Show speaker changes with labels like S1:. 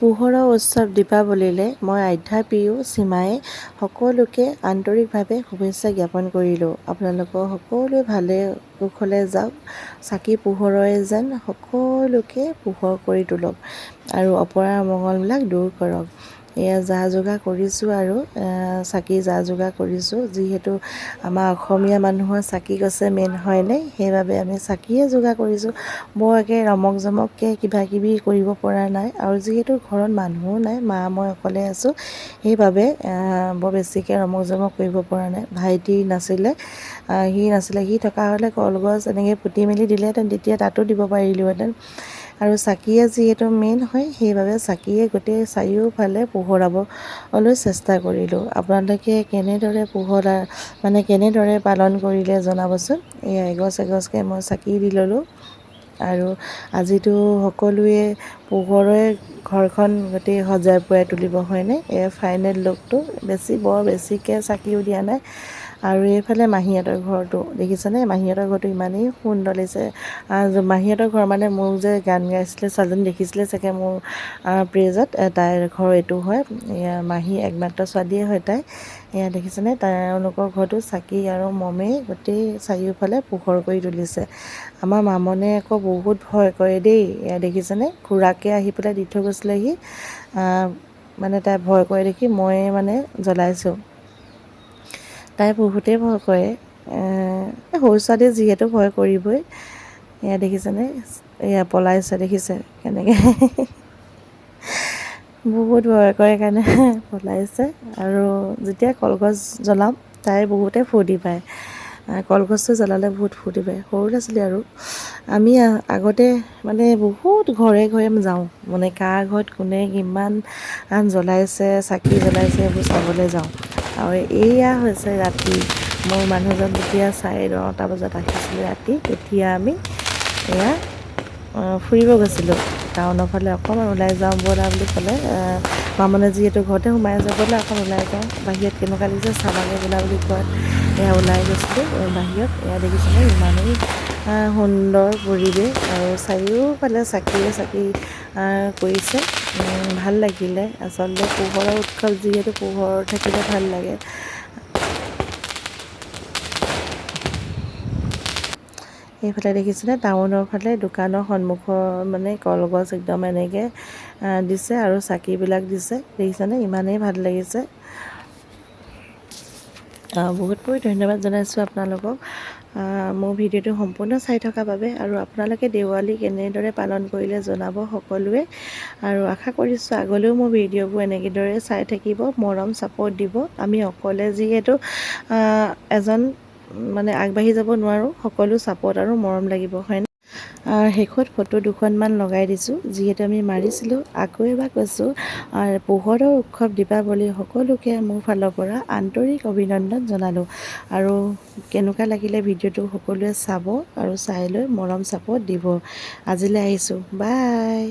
S1: পোহৰৰ উৎসৱ দীপাৱলীলৈ মই আধ্যা পিয়ু সীমাই সকলোকে আন্তৰিকভাৱে শুভেচ্ছা জ্ঞাপন কৰিলোঁ। আপোনালোকৰ সকলোৱে ভালে কুশলে যাওক। চাকি পোহৰে যেন সকলোকে পোহৰ কৰি তোলক আৰু অপৰাৰ অমংগলবিলাক দূৰ কৰক। এয়া যা যোগাৰ কৰিছোঁ আৰু চাকি যা যোগাৰ কৰিছোঁ। যিহেতু আমাৰ অসমীয়া মানুহৰ চাকি গছে মেইন হয়নে, সেইবাবে আমি চাকিয়ে যোগাৰ কৰিছোঁ। বৰ একে ৰমক জমককৈ কিবাকিবি কৰিব পৰা নাই আৰু যিহেতু ঘৰত মানুহো নাই, মা মই অকলে আছোঁ, সেইবাবে বৰ বেছিকৈ ৰমক জমক কৰিব পৰা নাই। ভাইটি নাছিলে, সি থকা হ'লে কলগছ এনেকৈ পুতি মেলি দিলেহেঁতেন, তেতিয়া তাতো দিব পাৰিলোঁহেঁতেন। আৰু চাকিয়ে যিহেতু মেইন হয়, সেইবাবে চাকিয়ে গোটেই চাৰিওফালে পোহৰাবলৈ চেষ্টা কৰিলোঁ। আপোনালোকে কেনেদৰে পালন কৰিলে জনাবচোন। এই এগছ এগছকৈ মই চাকি দি ল'লোঁ আৰু আজিতো সকলোৱে পোহৰে ঘৰখন গোটেই সজাই পৰাই তুলিব হয়নে। এই ফাইনেল লুকটো বৰ বেছিকৈ চাকিও দিয়া নাই। আৰু এইফালে মাহীহঁতৰ ঘৰটো দেখিছেনে, মাহীহঁতৰ ঘৰটো ইমানেই সুন্দৰ লাগিছে। মাহীহঁতৰ ঘৰ মানে মোৰ যে গান গাইছিলে ছোৱালীজনী দেখিছিলে চাগে মোৰ পেজত, তাইৰ ঘৰ এইটো হয়। এয়া মাহী একমাত্ৰ ছোৱালীয়ে হয় তাই। এয়া দেখিছেনে, তেওঁলোকৰ ঘৰটো চাকি আৰু মমেই গোটেই চাৰিওফালে পোহৰ কৰি তুলিছে। আমাৰ মামনে আকৌ বহুত ভয় কৰে দেই। এয়া দেখিছেনে, খুৰাকে আহি পেলাই দি থৈ গৈছিলেহি। মানে তাই ভয় কৰে দেখি মই মানে জ্বলাইছোঁ। তাই বহুতেই ভয় কৰে, সৰু ছোৱালী যিহেতু ভয় কৰিবই। এয়া দেখিছেনে, এয়া পলাইছে দেখিছে কেনেকৈ বহুত ভয় কৰে কাৰণে পলাইছে। আৰু যেতিয়া কলগছ জ্বলাম তাই বহুতে ফূৰ্তি পায়। কলগছটো জ্বলালে বহুত ফূৰ্তি পায় সৰু ল'ৰা ছোৱালী। আৰু আমি আগতে মানে বহুত ঘৰে ঘৰে যাওঁ, মানে কাৰ ঘৰত কোনে কিমান জ্বলাইছে, চাকি জ্বলাইছে, এইবোৰ চাবলৈ যাওঁ। আৰু এয়া হৈছে ৰাতি, মোৰ মানুহজন যেতিয়া 9:30 বজাত আহিছিলে ৰাতি, তেতিয়া আমি এয়া ফুৰিব গৈছিলোঁ টাউনৰ ফালে। অকণমান ওলাই যাওঁ ব'লা বুলি ক'লে, মামনে যিহেতু ঘৰতে সোমাই আছে, ব'লা অকণ ওলাই যাওঁ, বাহিৰত কেনেকুৱা লাগিছে চাবাগৈ ব'লা বুলি কোৱাত এয়া ওলাই গৈছিলোঁ বাহিৰত। এয়া দেখিছেনে, ইমানেই সুন্দৰ পৰিৱেশ আৰু চাৰিওফালে চাকিয়ে চাকি কৰিছে। ভাল লাগিলে আচলতে, পোহৰৰ উৎসৱ যিহেতু পোহৰ থাকিলে ভাল লাগে। এইফালে দেখিছেনে, টাউনৰ ফালে দোকানৰ সন্মুখৰ মানে কলগছ একদম এনেকৈ দিছে আৰু চাকিবিলাক দিছে দেখিছেনে, ইমানেই ভাল লাগিছে। বহুত ধন্যবাদ জনাইছোঁ আপোনালোকক মোৰ ভিডিঅ'টো সম্পূৰ্ণ চাই থকাৰ বাবে। আৰু আপোনালোকে দেৱালী কেনেদৰে পালন কৰিলে জনাব সকলোৱে। আৰু আশা কৰিছোঁ আগলৈও মোৰ ভিডিঅ'বোৰ এনেদৰে চাই থাকিব, মৰম ছাপোৰ্ট দিব। আমি অকলে যিহেতু এজন মানে আগবাঢ়ি যাব নোৱাৰোঁ, সকলো ছাপোৰ্ট আৰু মৰম লাগিব হয়নে। শেষত ফটো দুখনমান লগাই দিছোঁ, যিহেতু আমি মাৰিছিলোঁ। আকৌ এবাৰ কৈছোঁ, পোহৰৰ উৎসৱ দীপাৱলী সকলোকে মোৰ ফালৰ পৰা আন্তৰিক অভিনন্দন জনালোঁ। আৰু কেনেকুৱা লাগিলে ভিডিঅ'টো সকলোৱে চাব আৰু চাই লৈ মৰম ছাপোৰ্ট দিব। আজিলৈ আহিছোঁ, বাই।